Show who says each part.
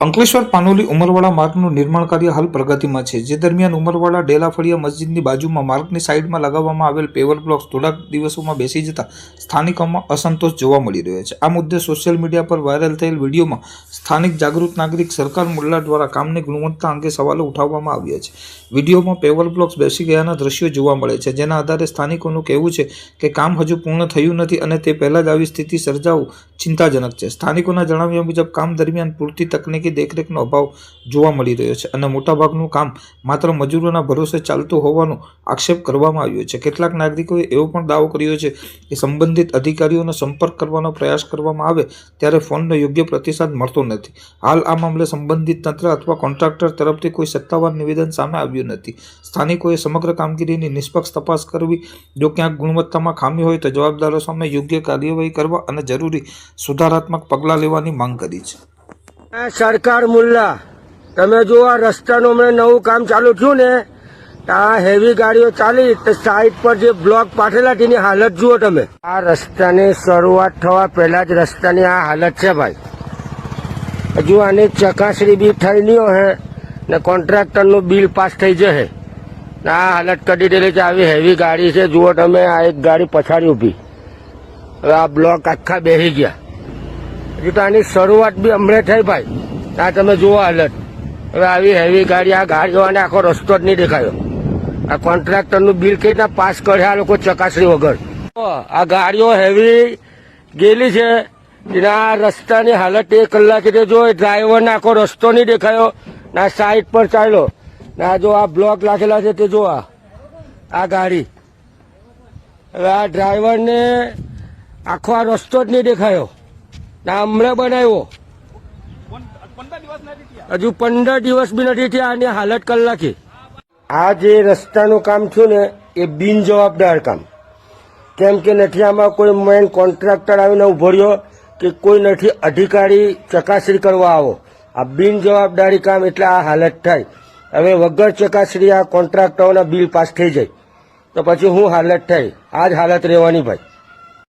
Speaker 1: અંકલેશ્વર પાનોલી ઉમરવાડા માર્ગનું નિર્માણ કાર્ય હાલ પ્રગતિમાં છે, જે દરમિયાન ઉમરવાડા ડેલાફળિયા મસ્જિદની બાજુમાં માર્ગની સાઇડમાં લગાવવામાં આવેલ પેવર બ્લોક્સ થોડાક દિવસોમાં બેસી જતા સ્થાનિકોમાં અસંતોષ જોવા મળી રહ્યો છે. આ મુદ્દે સોશિયલ મીડિયા પર વાયરલ થયેલ વિડીયોમાં સ્થાનિક જાગૃત નાગરિક સરકાર મુલ્લા દ્વારા કામની ગુણવત્તા અંગે સવાલો ઉઠાવવામાં આવ્યા છે. વિડીયોમાં પેવર બ્લોક્સ બેસી ગયાના દ્રશ્યો જોવા મળે છે, જેના આધારે સ્થાનિકોનું કહેવું છે કે કામ હજુ પૂર્ણ થયું નથી અને તે પહેલા જ આવી સ્થિતિ સર્જાવું ચિંતાજનક છે. સ્થાનિકોના જણાવ્યા મુજબ કામ દરમિયાન પૂરતી તકનીકી દેખરેખનો અભાવ જોવા મળી રહ્યો છે અને મોટાભાગનું કામ માત્ર મજૂરોના ભરોસે ચાલતું હોવાનો આક્ષેપ કરવામાં આવ્યો છે. કેટલાક નાગરિકોએ એવો પણ દાવો કર્યો છે કે સંબંધિત અધિકારીઓનો સંપર્ક કરવાનો પ્રયાસ કરવામાં આવે ત્યારે ફોનનો યોગ્ય પ્રતિસાદ મળતો નથી. હાલ આ મામલે સંબંધિત તંત્ર અથવા કોન્ટ્રાક્ટર તરફથી કોઈ સત્તાવાર નિવેદન સામે આવ્યું નથી. સ્થાનિકોએ સમગ્ર કામગીરીની નિષ્પક્ષ તપાસ કરવી, જો ક્યાંક ગુણવત્તામાં ખામી હોય તો જવાબદારો સામે યોગ્ય કાર્યવાહી કરવા અને જરૂરી સુધારાત્મક પગલાં લેવાની માંગ કરી છે.
Speaker 2: સરકાર મુલ્લા, તમે જો આ રસ્તાનું હમણાં નવું કામ ચાલુ થયું ને, આ હેવી ગાડીઓ ચાલી તો સાઈડ પર જે બ્લોક પાઠેલા તેની હાલત જુઓ તમે. આ રસ્તાની શરૂઆત થવા પહેલા જ રસ્તાની આ હાલત છે ભાઈ. હજુ આની ચકાસણી બી થઈ નહીં હોય ને કોન્ટ્રાક્ટરનું બિલ પાસ થઈ જશે. આ હાલત કરી દેલી છે. આવી હેવી ગાડી છે, જુઓ તમે. આ એક ગાડી પછાડી ઊભી, હવે આ બ્લોક આખા બેસી ગયા. હજુ તો આની શરૂઆત બી હમણાં થઈ ભાઈ. આ તમે જુઓ હાલત. હવે આવી હેવી ગાડી, આ ગાડીઓને આખો રસ્તો જ નહીં દેખાયો. આ કોન્ટ્રાક્ટરનું બિલ કઈ રીતના પાસ કરે આ લોકો ચકાસણી વગર. આ ગાડીઓ હેવી ગયેલી છે, આ રસ્તાની હાલત 1 કલાકે જો ડ્રાઈવરને આખો રસ્તો નહીં દેખાયો. ના સાઈડ પર ચાલ્યો. ના જો આ બ્લોક લાગેલા છે તે જો આ ગાડી. હવે આ ડ્રાઈવરને આખો આ રસ્તો જ નહીં દેખાયો. ના હમણાં બનાવ્યો, હજુ 15 દિવસ બી નથી થયા. આની હાલત કલાકે. આ જે રસ્તાનું કામ થયું ને એ બિનજવાબદાર કામ. કેમ કે નથી આમાં કોઈ મેન કોન્ટ્રાક્ટર આવીને ઉભો રહ્યો કે કોઈ નથી અધિકારી ચકાસણી કરવા આવો. આ બિનજવાબદારી કામ એટલે આ હાલત થાય. હવે વગર ચકાસણી આ કોન્ટ્રાક્ટરોના બિલ પાસ થઈ જાય તો પછી શું હાલત થાય? આ જ હાલત રહેવાની ભાઈ.